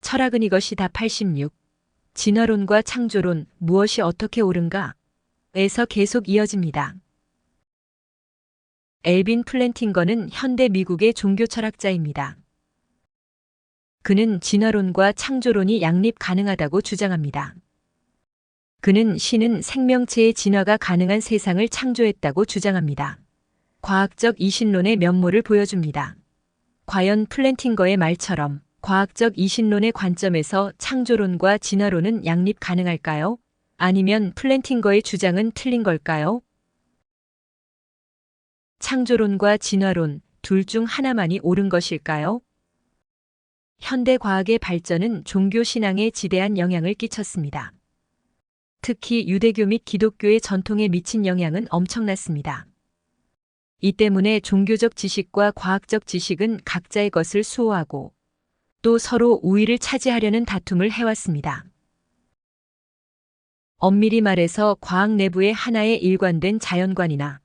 철학은 이것이다. 86. 진화론과 창조론, 무엇이 어떻게 옳은가? 에서 계속 이어집니다. 엘빈 플랜팅거는 현대 미국의 종교 철학자입니다. 그는 진화론과 창조론이 양립 가능하다고 주장합니다. 그는 신은 생명체의 진화가 가능한 세상을 창조했다고 주장합니다. 과학적 이신론의 면모를 보여줍니다. 과연 플랜팅거의 말처럼 과학적 이신론의 관점에서 창조론과 진화론은 양립 가능할까요? 아니면 플랜팅거의 주장은 틀린 걸까요? 창조론과 진화론 둘 중 하나만이 옳은 것일까요? 현대 과학의 발전은 종교 신앙에 지대한 영향을 끼쳤습니다. 특히 유대교 및 기독교의 전통에 미친 영향은 엄청났습니다. 이 때문에 종교적 지식과 과학적 지식은 각자의 것을 수호하고 또 서로 우위를 차지하려는 다툼을 해왔습니다. 엄밀히 말해서 과학 내부의 하나의 일관된 자연관이나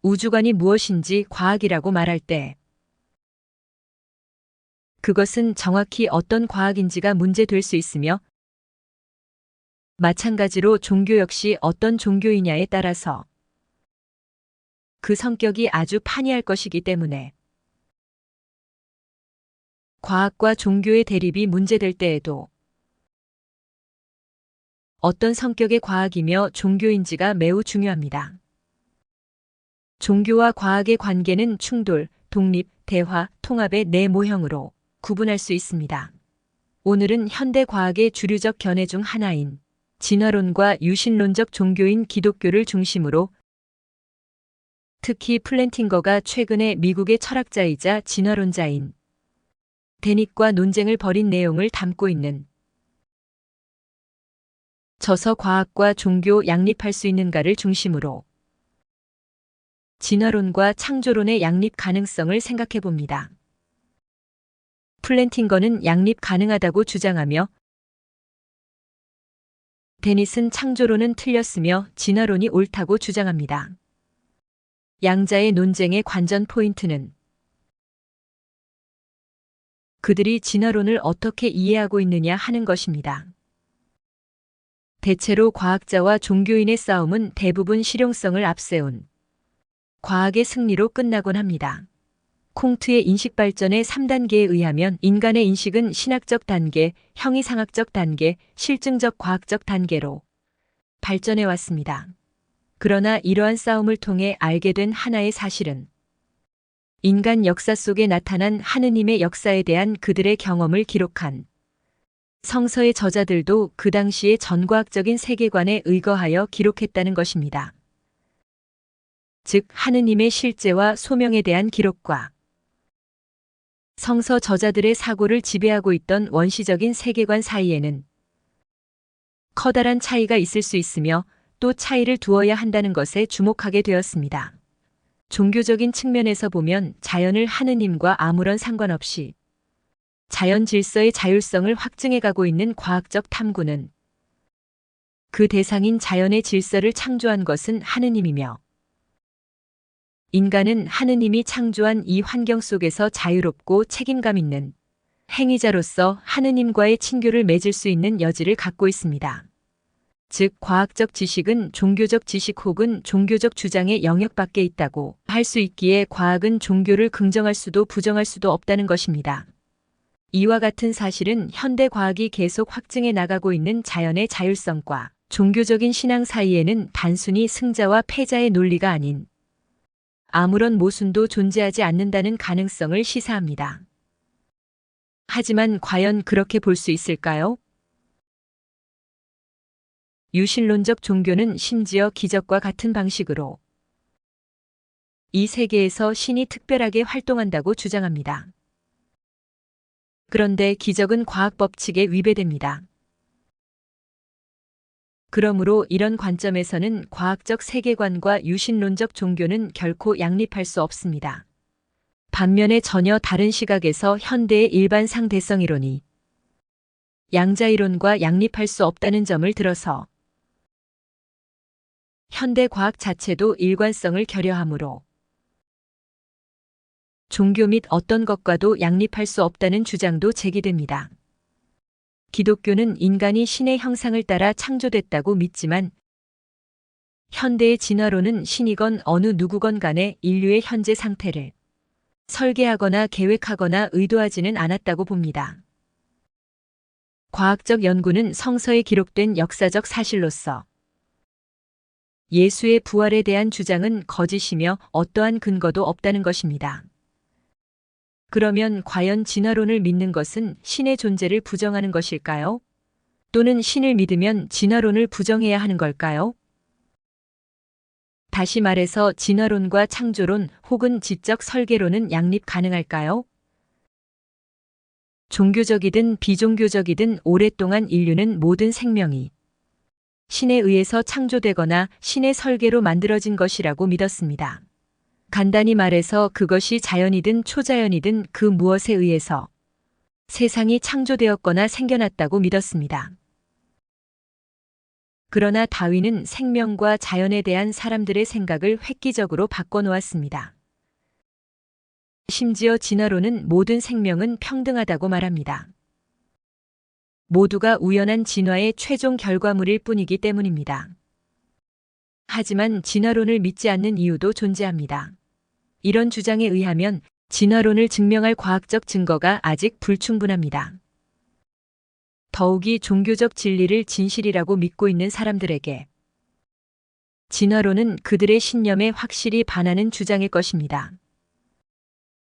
우주관이 무엇인지 과학이라고 말할 때 그것은 정확히 어떤 과학인지가 문제될 수 있으며 마찬가지로 종교 역시 어떤 종교이냐에 따라서 그 성격이 아주 판이할 것이기 때문에 과학과 종교의 대립이 문제될 때에도 어떤 성격의 과학이며 종교인지가 매우 중요합니다. 종교와 과학의 관계는 충돌, 독립, 대화, 통합의 네 모형으로 구분할 수 있습니다. 오늘은 현대 과학의 주류적 견해 중 하나인 진화론과 유신론적 종교인 기독교를 중심으로 특히 플랜팅거가 최근에 미국의 철학자이자 진화론자인 데닉과 논쟁을 벌인 내용을 담고 있는 저서 과학과 종교 양립할 수 있는가를 중심으로 진화론과 창조론의 양립 가능성을 생각해 봅니다. 플랜팅거는 양립 가능하다고 주장하며 데닛은 창조론은 틀렸으며 진화론이 옳다고 주장합니다. 양자의 논쟁의 관전 포인트는 그들이 진화론을 어떻게 이해하고 있느냐 하는 것입니다. 대체로 과학자와 종교인의 싸움은 대부분 실용성을 앞세운 과학의 승리로 끝나곤 합니다. 콩트의 인식 발전의 3단계에 의하면 인간의 인식은 신학적 단계, 형이상학적 단계, 실증적 과학적 단계로 발전해 왔습니다. 그러나 이러한 싸움을 통해 알게 된 하나의 사실은 인간 역사 속에 나타난 하느님의 역사에 대한 그들의 경험을 기록한 성서의 저자들도 그 당시의 전과학적인 세계관에 의거하여 기록했다는 것입니다. 즉, 하느님의 실제와 소명에 대한 기록과 성서 저자들의 사고를 지배하고 있던 원시적인 세계관 사이에는 커다란 차이가 있을 수 있으며 또 차이를 두어야 한다는 것에 주목하게 되었습니다. 종교적인 측면에서 보면 자연을 하느님과 아무런 상관없이 자연 질서의 자율성을 확증해 가고 있는 과학적 탐구는 그 대상인 자연의 질서를 창조한 것은 하느님이며 인간은 하느님이 창조한 이 환경 속에서 자유롭고 책임감 있는 행위자로서 하느님과의 친교를 맺을 수 있는 여지를 갖고 있습니다. 즉, 과학적 지식은 종교적 지식 혹은 종교적 주장의 영역 밖에 있다고 할 수 있기에 과학은 종교를 긍정할 수도 부정할 수도 없다는 것입니다. 이와 같은 사실은 현대 과학이 계속 확증해 나가고 있는 자연의 자율성과 종교적인 신앙 사이에는 단순히 승자와 패자의 논리가 아닌 아무런 모순도 존재하지 않는다는 가능성을 시사합니다. 하지만 과연 그렇게 볼 수 있을까요? 유신론적 종교는 심지어 기적과 같은 방식으로 이 세계에서 신이 특별하게 활동한다고 주장합니다. 그런데 기적은 과학 법칙에 위배됩니다. 그러므로 이런 관점에서는 과학적 세계관과 유신론적 종교는 결코 양립할 수 없습니다. 반면에 전혀 다른 시각에서 현대의 일반 상대성 이론이 양자이론과 양립할 수 없다는 점을 들어서 현대 과학 자체도 일관성을 결여하므로 종교 및 어떤 것과도 양립할 수 없다는 주장도 제기됩니다. 기독교는 인간이 신의 형상을 따라 창조됐다고 믿지만 현대의 진화론은 신이건 어느 누구건 간에 인류의 현재 상태를 설계하거나 계획하거나 의도하지는 않았다고 봅니다. 과학적 연구는 성서에 기록된 역사적 사실로서 예수의 부활에 대한 주장은 거짓이며 어떠한 근거도 없다는 것입니다. 그러면 과연 진화론을 믿는 것은 신의 존재를 부정하는 것일까요? 또는 신을 믿으면 진화론을 부정해야 하는 걸까요? 다시 말해서 진화론과 창조론 혹은 지적 설계론은 양립 가능할까요? 종교적이든 비종교적이든 오랫동안 인류는 모든 생명이 신에 의해서 창조되거나 신의 설계로 만들어진 것이라고 믿었습니다. 간단히 말해서 그것이 자연이든 초자연이든 그 무엇에 의해서 세상이 창조되었거나 생겨났다고 믿었습니다. 그러나 다윈은 생명과 자연에 대한 사람들의 생각을 획기적으로 바꿔놓았습니다. 심지어 진화론은 모든 생명은 평등하다고 말합니다. 모두가 우연한 진화의 최종 결과물일 뿐이기 때문입니다. 하지만 진화론을 믿지 않는 이유도 존재합니다. 이런 주장에 의하면 진화론을 증명할 과학적 증거가 아직 불충분합니다. 더욱이 종교적 진리를 진실이라고 믿고 있는 사람들에게 진화론은 그들의 신념에 확실히 반하는 주장일 것입니다.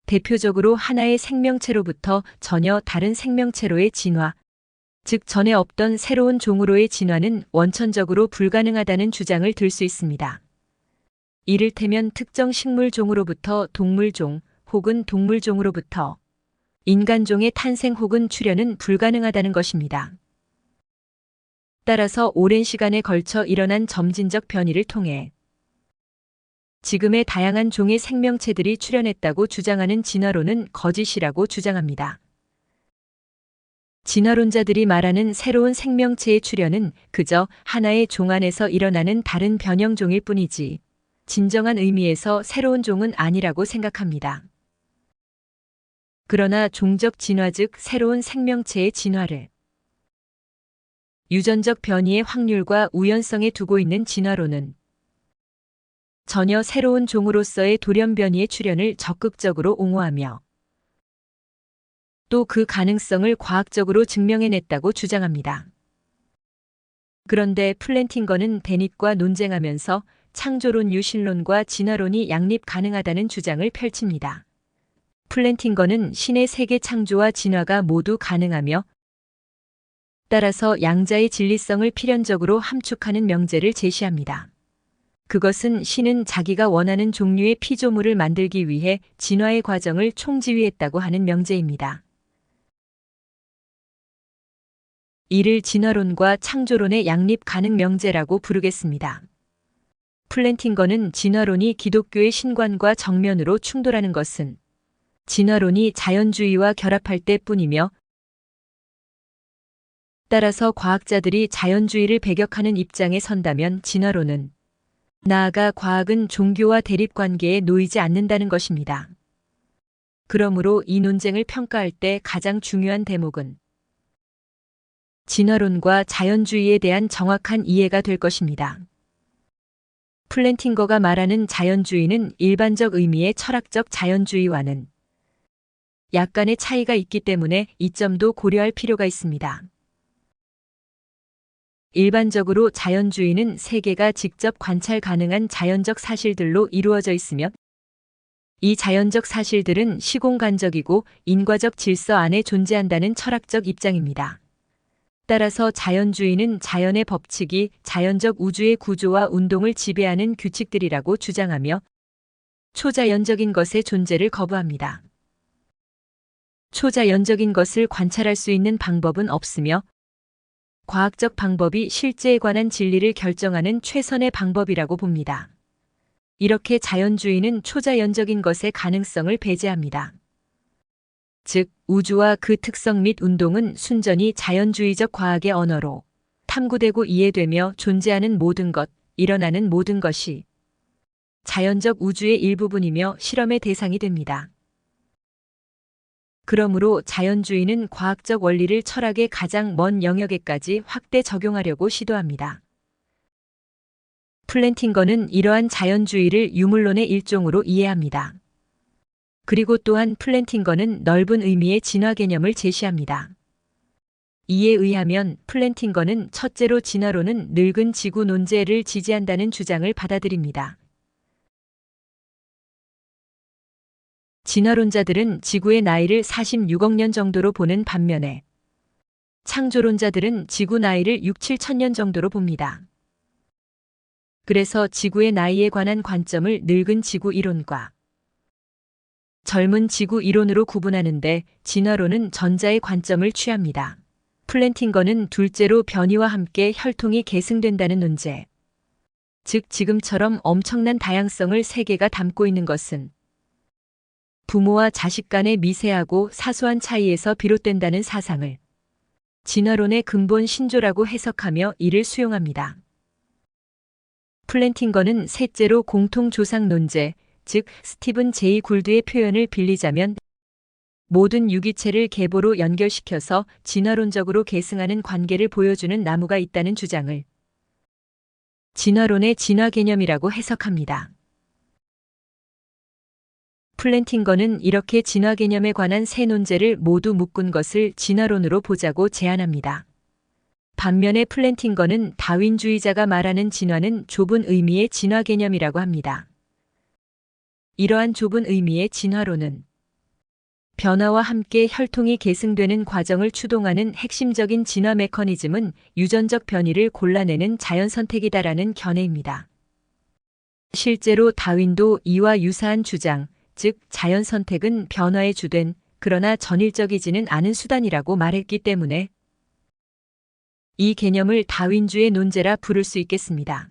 대표적으로 하나의 생명체로부터 전혀 다른 생명체로의 진화, 즉 전에 없던 새로운 종으로의 진화는 원천적으로 불가능하다는 주장을 들 수 있습니다. 이를테면 특정 식물종으로부터 동물종 혹은 동물종으로부터 인간종의 탄생 혹은 출현은 불가능하다는 것입니다. 따라서 오랜 시간에 걸쳐 일어난 점진적 변이를 통해 지금의 다양한 종의 생명체들이 출현했다고 주장하는 진화론은 거짓이라고 주장합니다. 진화론자들이 말하는 새로운 생명체의 출현은 그저 하나의 종 안에서 일어나는 다른 변형종일 뿐이지 진정한 의미에서 새로운 종은 아니라고 생각합니다. 그러나 종적 진화 즉 새로운 생명체의 진화를 유전적 변이의 확률과 우연성에 두고 있는 진화론은 전혀 새로운 종으로서의 돌연변이의 출현을 적극적으로 옹호하며 또 그 가능성을 과학적으로 증명해냈다고 주장합니다. 그런데 플랜팅거는 데닛과 논쟁하면서 창조론 유신론과 진화론이 양립 가능하다는 주장을 펼칩니다. 플랜팅거는 신의 세계 창조와 진화가 모두 가능하며 따라서 양자의 진리성을 필연적으로 함축하는 명제를 제시합니다. 그것은 신은 자기가 원하는 종류의 피조물을 만들기 위해 진화의 과정을 총지휘했다고 하는 명제입니다. 이를 진화론과 창조론의 양립 가능 명제라고 부르겠습니다. 플랜팅거는 진화론이 기독교의 신관과 정면으로 충돌하는 것은 진화론이 자연주의와 결합할 때뿐이며 따라서 과학자들이 자연주의를 배격하는 입장에 선다면 진화론은 나아가 과학은 종교와 대립관계에 놓이지 않는다는 것입니다. 그러므로 이 논쟁을 평가할 때 가장 중요한 대목은 진화론과 자연주의에 대한 정확한 이해가 될 것입니다. 플랜팅거가 말하는 자연주의는 일반적 의미의 철학적 자연주의와는 약간의 차이가 있기 때문에 이 점도 고려할 필요가 있습니다. 일반적으로 자연주의는 세계가 직접 관찰 가능한 자연적 사실들로 이루어져 있으며 이 자연적 사실들은 시공간적이고 인과적 질서 안에 존재한다는 철학적 입장입니다. 따라서 자연주의는 자연의 법칙이 자연적 우주의 구조와 운동을 지배하는 규칙들이라고 주장하며 초자연적인 것의 존재를 거부합니다. 초자연적인 것을 관찰할 수 있는 방법은 없으며 과학적 방법이 실제에 관한 진리를 결정하는 최선의 방법이라고 봅니다. 이렇게 자연주의는 초자연적인 것의 가능성을 배제합니다. 즉, 우주와 그 특성 및 운동은 순전히 자연주의적 과학의 언어로 탐구되고 이해되며 존재하는 모든 것, 일어나는 모든 것이 자연적 우주의 일부분이며 실험의 대상이 됩니다. 그러므로 자연주의는 과학적 원리를 철학의 가장 먼 영역에까지 확대 적용하려고 시도합니다. 플랜팅거는 이러한 자연주의를 유물론의 일종으로 이해합니다. 그리고 또한 플랜팅거는 넓은 의미의 진화 개념을 제시합니다. 이에 의하면 플랜팅거는 첫째로 진화론은 늙은 지구 논제를 지지한다는 주장을 받아들입니다. 진화론자들은 지구의 나이를 46억 년 정도로 보는 반면에 창조론자들은 지구 나이를 6, 7천 년 정도로 봅니다. 그래서 지구의 나이에 관한 관점을 늙은 지구 이론과 젊은 지구 이론으로 구분하는데 진화론은 전자의 관점을 취합니다. 플랜팅거는 둘째로 변이와 함께 혈통이 계승된다는 논제, 즉 지금처럼 엄청난 다양성을 세계가 담고 있는 것은 부모와 자식 간의 미세하고 사소한 차이에서 비롯된다는 사상을 진화론의 근본 신조라고 해석하며 이를 수용합니다. 플랜팅거는 셋째로 공통조상 논제, 즉 스티븐 제이 굴드의 표현을 빌리자면 모든 유기체를 계보로 연결시켜서 진화론적으로 계승하는 관계를 보여주는 나무가 있다는 주장을 진화론의 진화 개념이라고 해석합니다. 플랜팅거는 이렇게 진화 개념에 관한 세 논제를 모두 묶은 것을 진화론으로 보자고 제안합니다. 반면에 플랜팅거는 다윈주의자가 말하는 진화는 좁은 의미의 진화 개념이라고 합니다. 이러한 좁은 의미의 진화론은 변화와 함께 혈통이 계승되는 과정을 추동하는 핵심적인 진화 메커니즘은 유전적 변이를 골라내는 자연선택이다라는 견해입니다. 실제로 다윈도 이와 유사한 주장, 즉 자연선택은 변화에 주된 그러나 전일적이지는 않은 수단이라고 말했기 때문에 이 개념을 다윈주의 논제라 부를 수 있겠습니다.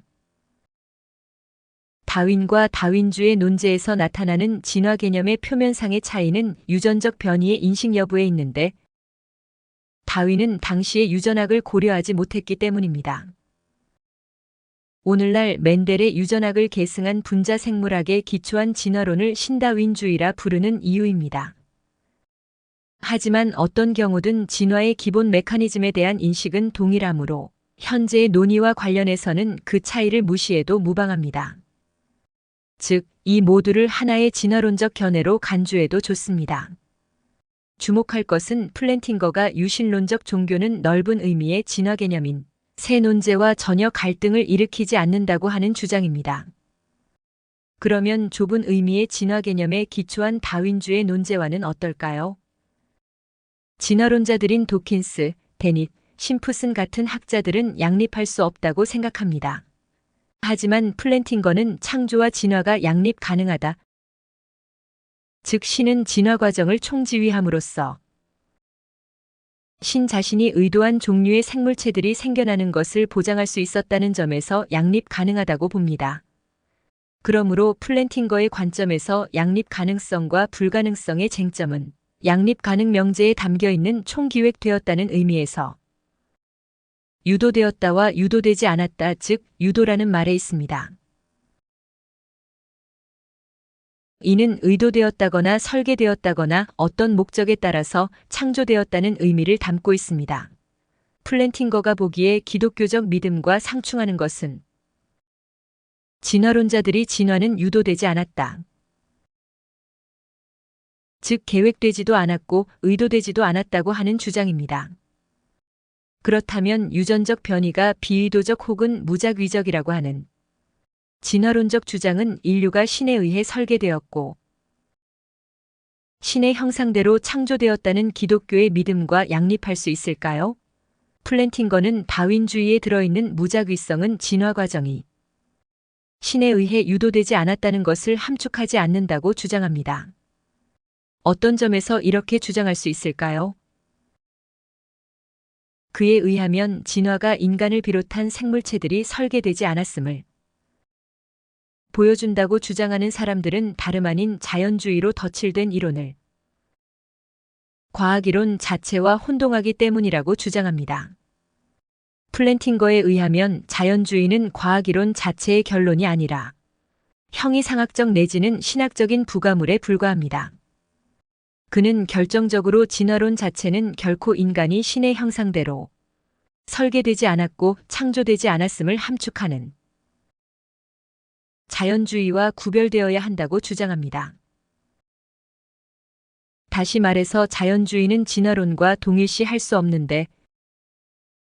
다윈과 다윈주의 논제에서 나타나는 진화 개념의 표면상의 차이는 유전적 변이의 인식 여부에 있는데 다윈은 당시의 유전학을 고려하지 못했기 때문입니다. 오늘날 멘델의 유전학을 계승한 분자 생물학에 기초한 진화론을 신다윈주의라 부르는 이유입니다. 하지만 어떤 경우든 진화의 기본 메커니즘에 대한 인식은 동일하므로 현재의 논의와 관련해서는 그 차이를 무시해도 무방합니다. 즉, 이 모두를 하나의 진화론적 견해로 간주해도 좋습니다. 주목할 것은 플랜팅거가 유신론적 종교는 넓은 의미의 진화 개념인 새 논제와 전혀 갈등을 일으키지 않는다고 하는 주장입니다. 그러면 좁은 의미의 진화 개념에 기초한 다윈주의 논제와는 어떨까요? 진화론자들인 도킨스, 데닛, 심프슨 같은 학자들은 양립할 수 없다고 생각합니다. 하지만 플랜팅거는 창조와 진화가 양립 가능하다. 즉 신은 진화 과정을 총지휘함으로써 신 자신이 의도한 종류의 생물체들이 생겨나는 것을 보장할 수 있었다는 점에서 양립 가능하다고 봅니다. 그러므로 플랜팅거의 관점에서 양립 가능성과 불가능성의 쟁점은 양립 가능 명제에 담겨 있는 총기획되었다는 의미에서 유도되었다와 유도되지 않았다, 즉 유도라는 말에 있습니다. 이는 의도되었다거나 설계되었다거나 어떤 목적에 따라서 창조되었다는 의미를 담고 있습니다. 플랜팅거가 보기에 기독교적 믿음과 상충하는 것은 진화론자들이 진화는 유도되지 않았다, 즉 계획되지도 않았고 의도되지도 않았다고 하는 주장입니다. 그렇다면 유전적 변이가 비의도적 혹은 무작위적이라고 하는 진화론적 주장은 인류가 신에 의해 설계되었고 신의 형상대로 창조되었다는 기독교의 믿음과 양립할 수 있을까요? 플랜팅거는 다윈주의에 들어있는 무작위성은 진화 과정이 신에 의해 유도되지 않았다는 것을 함축하지 않는다고 주장합니다. 어떤 점에서 이렇게 주장할 수 있을까요? 그에 의하면 진화가 인간을 비롯한 생물체들이 설계되지 않았음을 보여준다고 주장하는 사람들은 다름 아닌 자연주의로 덧칠된 이론을 과학이론 자체와 혼동하기 때문이라고 주장합니다. 플랜팅거에 의하면 자연주의는 과학이론 자체의 결론이 아니라 형이상학적 내지는 신학적인 부가물에 불과합니다. 그는 결정적으로 진화론 자체는 결코 인간이 신의 형상대로 설계되지 않았고 창조되지 않았음을 함축하는 자연주의와 구별되어야 한다고 주장합니다. 다시 말해서 자연주의는 진화론과 동일시할 수 없는데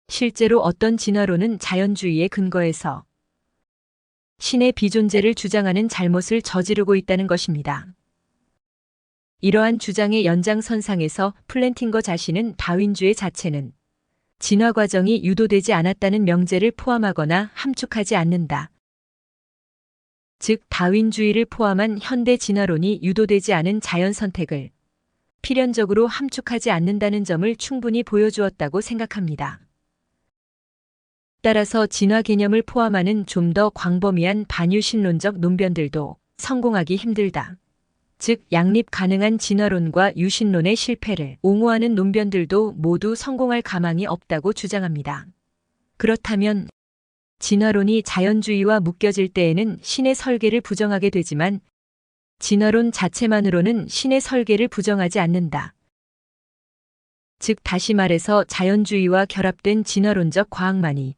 실제로 어떤 진화론은 자연주의의 근거에서 신의 비존재를 주장하는 잘못을 저지르고 있다는 것입니다. 이러한 주장의 연장선상에서 플랜팅거 자신은 다윈주의 자체는 진화 과정이 유도되지 않았다는 명제를 포함하거나 함축하지 않는다. 즉 다윈주의를 포함한 현대 진화론이 유도되지 않은 자연 선택을 필연적으로 함축하지 않는다는 점을 충분히 보여주었다고 생각합니다. 따라서 진화 개념을 포함하는 좀 더 광범위한 반유신론적 논변들도 성공하기 힘들다. 즉 양립 가능한 진화론과 유신론의 실패를 옹호하는 논변들도 모두 성공할 가망이 없다고 주장합니다. 그렇다면 진화론이 자연주의와 묶여질 때에는 신의 설계를 부정하게 되지만 진화론 자체만으로는 신의 설계를 부정하지 않는다. 즉 다시 말해서 자연주의와 결합된 진화론적 과학만이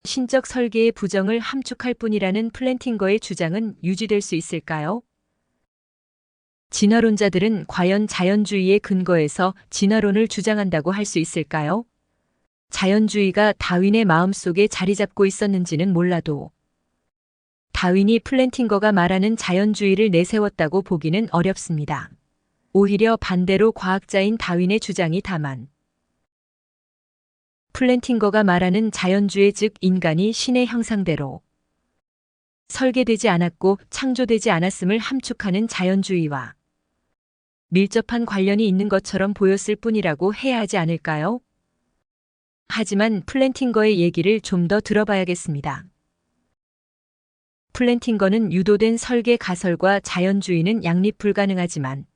신적 설계의 부정을 함축할 뿐이라는 플랜팅거의 주장은 유지될 수 있을까요? 진화론자들은 과연 자연주의의 근거에서 진화론을 주장한다고 할 수 있을까요? 자연주의가 다윈의 마음속에 자리 잡고 있었는지는 몰라도 다윈이 플랜팅거가 말하는 자연주의를 내세웠다고 보기는 어렵습니다. 오히려 반대로 과학자인 다윈의 주장이 다만 플랜팅거가 말하는 자연주의 즉 인간이 신의 형상대로 설계되지 않았고 창조되지 않았음을 함축하는 자연주의와 밀접한 관련이 있는 것처럼 보였을 뿐이라고 해야 하지 않을까요? 하지만 플랜팅거의 얘기를 좀 더 들어봐야겠습니다. 플랜팅거는 유도된 설계 가설과 자연주의는 양립 불가능하지만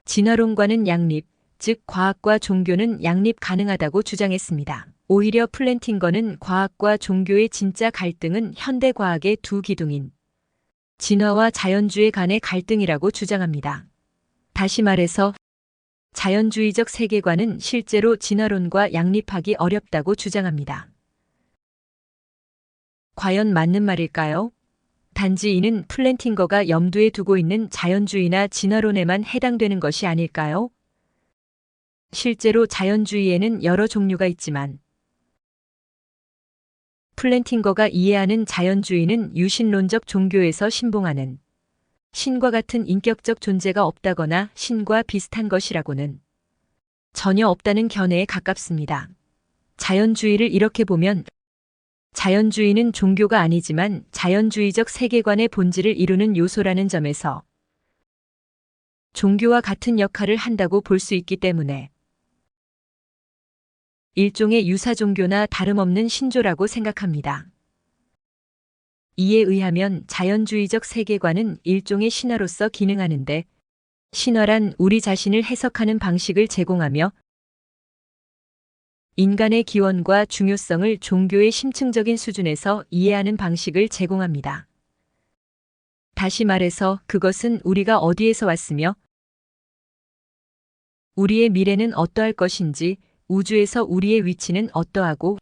진화론과는 양립, 즉 과학과 종교는 양립 가능하다고 주장했습니다. 오히려 플랜팅거는 과학과 종교의 진짜 갈등은 현대 과학의 두 기둥인 진화와 자연주의 간의 갈등이라고 주장합니다. 다시 말해서 자연주의적 세계관은 실제로 진화론과 양립하기 어렵다고 주장합니다. 과연 맞는 말일까요? 단지 이는 플랜팅거가 염두에 두고 있는 자연주의나 진화론에만 해당되는 것이 아닐까요? 실제로 자연주의에는 여러 종류가 있지만 플랜팅거가 이해하는 자연주의는 유신론적 종교에서 신봉하는 신과 같은 인격적 존재가 없다거나 신과 비슷한 것이라고는 전혀 없다는 견해에 가깝습니다. 자연주의를 이렇게 보면 자연주의는 종교가 아니지만 자연주의적 세계관의 본질을 이루는 요소라는 점에서 종교와 같은 역할을 한다고 볼 수 있기 때문에 일종의 유사 종교나 다름없는 신조라고 생각합니다. 이에 의하면 자연주의적 세계관은 일종의 신화로서 기능하는데 신화란 우리 자신을 해석하는 방식을 제공하며 인간의 기원과 중요성을 종교의 심층적인 수준에서 이해하는 방식을 제공합니다. 다시 말해서 그것은 우리가 어디에서 왔으며 우리의 미래는 어떠할 것인지 우주에서 우리의 위치는 어떠하고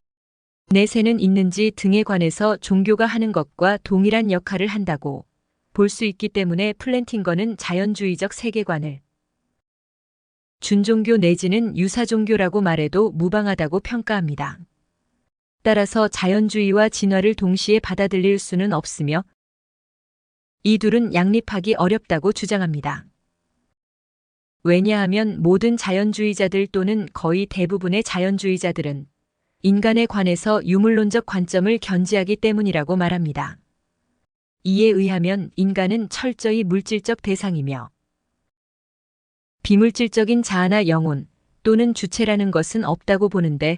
내세는 있는지 등에 관해서 종교가 하는 것과 동일한 역할을 한다고 볼 수 있기 때문에 플랜팅거는 자연주의적 세계관을 준종교 내지는 유사종교라고 말해도 무방하다고 평가합니다. 따라서 자연주의와 진화를 동시에 받아들일 수는 없으며 이 둘은 양립하기 어렵다고 주장합니다. 왜냐하면 모든 자연주의자들 또는 거의 대부분의 자연주의자들은 인간에 관해서 유물론적 관점을 견지하기 때문이라고 말합니다. 이에 의하면 인간은 철저히 물질적 대상이며 비물질적인 자아나 영혼 또는 주체라는 것은 없다고 보는데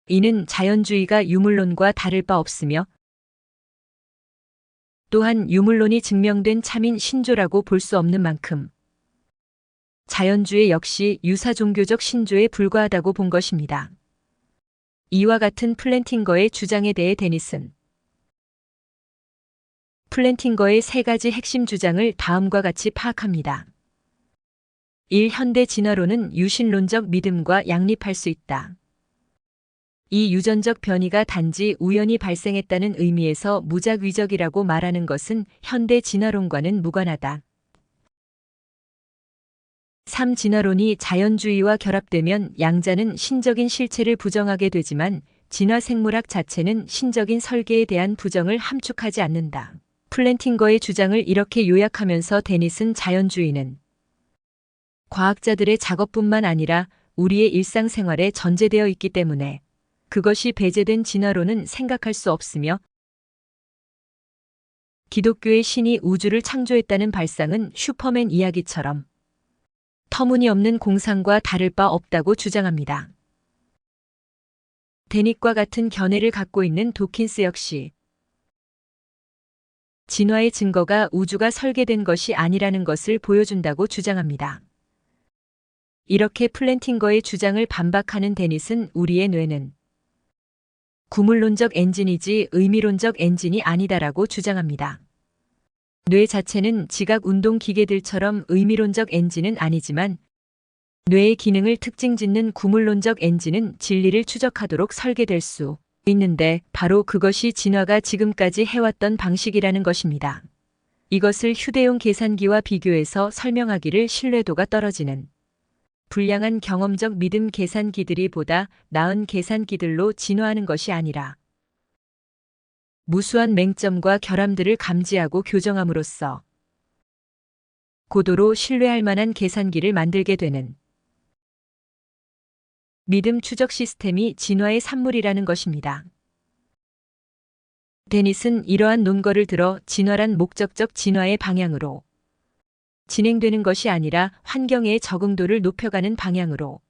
이는 자연주의가 유물론과 다를 바 없으며 또한 유물론이 증명된 참인 신조라고 볼 수 없는 만큼 자연주의 역시 유사종교적 신조에 불과하다고 본 것입니다. 이와 같은 플랜팅거의 주장에 대해 데니슨 플랜팅거의 세 가지 핵심 주장을 다음과 같이 파악합니다. 1. 현대 진화론은 유신론적 믿음과 양립할 수 있다. 이 유전적 변이가 단지 우연히 발생했다는 의미에서 무작위적이라고 말하는 것은 현대 진화론과는 무관하다. 3. 진화론이 자연주의와 결합되면 양자는 신적인 실체를 부정하게 되지만 진화 생물학 자체는 신적인 설계에 대한 부정을 함축하지 않는다. 플랜팅거의 주장을 이렇게 요약하면서 데닛은 자연주의는 과학자들의 작업뿐만 아니라 우리의 일상생활에 전제되어 있기 때문에 그것이 배제된 진화론은 생각할 수 없으며 기독교의 신이 우주를 창조했다는 발상은 슈퍼맨 이야기처럼 터무니없는 공상과 다를 바 없다고 주장합니다. 데닛과 같은 견해를 갖고 있는 도킨스 역시 진화의 증거가 우주가 설계된 것이 아니라는 것을 보여준다고 주장합니다. 이렇게 플랜팅거의 주장을 반박하는 데닛은 우리의 뇌는 구물론적 엔진이지 의미론적 엔진이 아니다라고 주장합니다. 뇌 자체는 지각 운동 기계들처럼 의미론적 엔진은 아니지만 뇌의 기능을 특징 짓는 구물론적 엔진은 진리를 추적하도록 설계될 수 있는데 바로 그것이 진화가 지금까지 해왔던 방식이라는 것입니다. 이것을 휴대용 계산기와 비교해서 설명하기를 신뢰도가 떨어지는 불량한 경험적 믿음 계산기들이 보다 나은 계산기들로 진화하는 것이 아니라 무수한 맹점과 결함들을 감지하고 교정함으로써 고도로 신뢰할 만한 계산기를 만들게 되는 믿음 추적 시스템이 진화의 산물이라는 것입니다. 데닛은 이러한 논거를 들어 진화란 목적적 진화의 방향으로 진행되는 것이 아니라 환경의 적응도를 높여가는 방향으로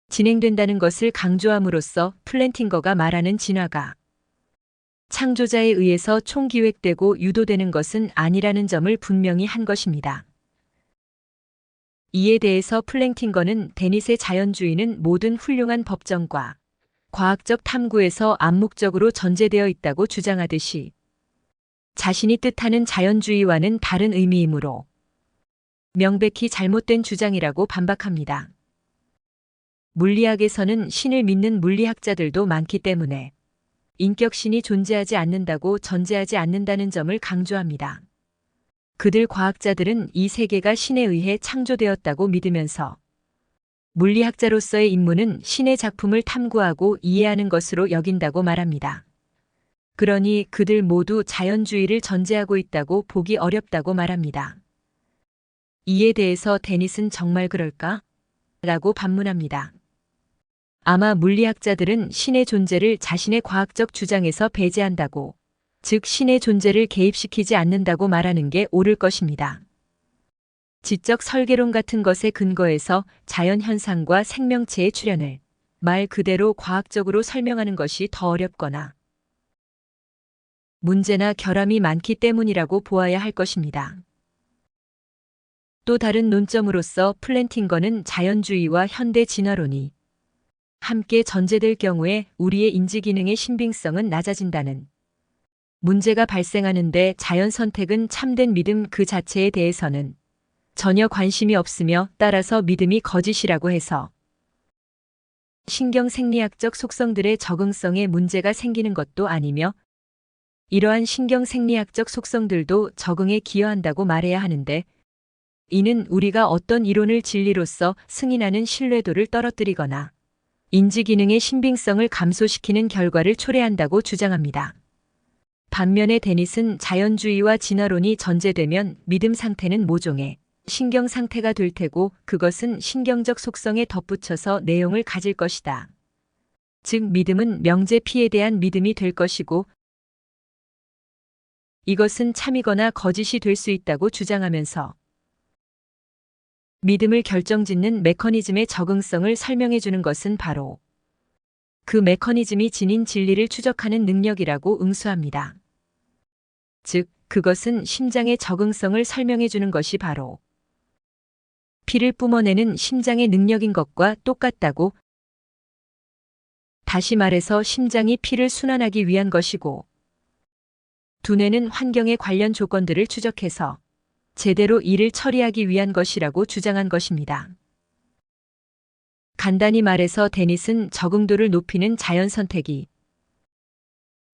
진행된다는 것을 강조함으로써 플랜팅거가 말하는 진화가 창조자에 의해서 총기획되고 유도되는 것은 아니라는 점을 분명히 한 것입니다. 이에 대해서 플랜팅거는 데닛의 자연주의는 모든 훌륭한 법정과 과학적 탐구에서 암묵적으로 전제되어 있다고 주장하듯이 자신이 뜻하는 자연주의와는 다른 의미이므로 명백히 잘못된 주장이라고 반박합니다. 물리학에서는 신을 믿는 물리학자들도 많기 때문에 인격신이 존재하지 않는다고 전제하지 않는다는 점을 강조합니다. 그들 과학자들은 이 세계가 신에 의해 창조되었다고 믿으면서 물리학자로서의 임무는 신의 작품을 탐구하고 이해하는 것으로 여긴다고 말합니다. 그러니 그들 모두 자연주의를 전제하고 있다고 보기 어렵다고 말합니다. 이에 대해서 데닛은 정말 그럴까? 라고 반문합니다. 아마 물리학자들은 신의 존재를 자신의 과학적 주장에서 배제한다고, 즉 신의 존재를 개입시키지 않는다고 말하는 게 옳을 것입니다. 지적 설계론 같은 것에 근거해서 자연현상과 생명체의 출현을 말 그대로 과학적으로 설명하는 것이 더 어렵거나 문제나 결함이 많기 때문이라고 보아야 할 것입니다. 또 다른 논점으로서 플랜팅거는 자연주의와 현대 진화론이 함께 전제될 경우에 우리의 인지기능의 신빙성은 낮아진다는 문제가 발생하는데 자연 선택은 참된 믿음 그 자체에 대해서는 전혀 관심이 없으며 따라서 믿음이 거짓이라고 해서 신경생리학적 속성들의 적응성에 문제가 생기는 것도 아니며 이러한 신경생리학적 속성들도 적응에 기여한다고 말해야 하는데 이는 우리가 어떤 이론을 진리로서 승인하는 신뢰도를 떨어뜨리거나 인지기능의 신빙성을 감소시키는 결과를 초래한다고 주장합니다. 반면에 데닛은 자연주의와 진화론이 전제되면 믿음 상태는 모종의 신경 상태가 될 테고 그것은 신경적 속성에 덧붙여서 내용을 가질 것이다. 즉 믿음은 명제 P에 대한 믿음이 될 것이고 이것은 참이거나 거짓이 될 수 있다고 주장하면서 믿음을 결정짓는 메커니즘의 적응성을 설명해 주는 것은 바로 그 메커니즘이 지닌 진리를 추적하는 능력이라고 응수합니다. 즉, 그것은 심장의 적응성을 설명해 주는 것이 바로 피를 뿜어내는 심장의 능력인 것과 똑같다고, 다시 말해서 심장이 피를 순환하기 위한 것이고 두뇌는 환경의 관련 조건들을 추적해서 제대로 일을 처리하기 위한 것이라고 주장한 것입니다. 간단히 말해서 데닛은 적응도를 높이는 자연 선택이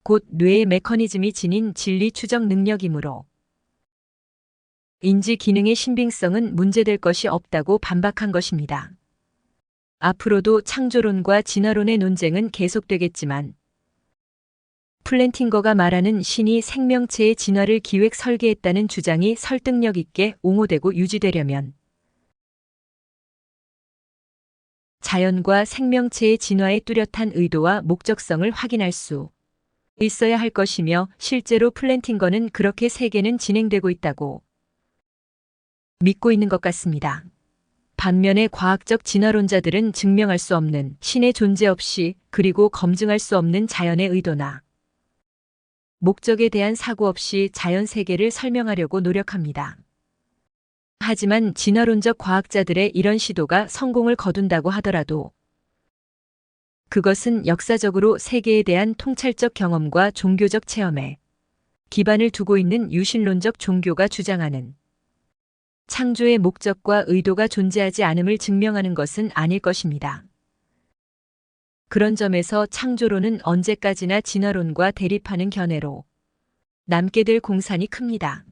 곧 뇌의 메커니즘이 지닌 진리 추적 능력이므로 인지 기능의 신빙성은 문제될 것이 없다고 반박한 것입니다. 앞으로도 창조론과 진화론의 논쟁은 계속되겠지만 플랜팅거가 말하는 신이 생명체의 진화를 기획 설계했다는 주장이 설득력 있게 옹호되고 유지되려면 자연과 생명체의 진화의 뚜렷한 의도와 목적성을 확인할 수 있어야 할 것이며 실제로 플랜팅거는 그렇게 세계는 진행되고 있다고 믿고 있는 것 같습니다. 반면에 과학적 진화론자들은 증명할 수 없는 신의 존재 없이 그리고 검증할 수 없는 자연의 의도나 목적에 대한 사고 없이 자연 세계를 설명하려고 노력합니다. 하지만 진화론적 과학자들의 이런 시도가 성공을 거둔다고 하더라도 그것은 역사적으로 세계에 대한 통찰적 경험과 종교적 체험에 기반을 두고 있는 유신론적 종교가 주장하는 창조의 목적과 의도가 존재하지 않음을 증명하는 것은 아닐 것입니다. 그런 점에서 창조론은 언제까지나 진화론과 대립하는 견해로 남게 될 공산이 큽니다.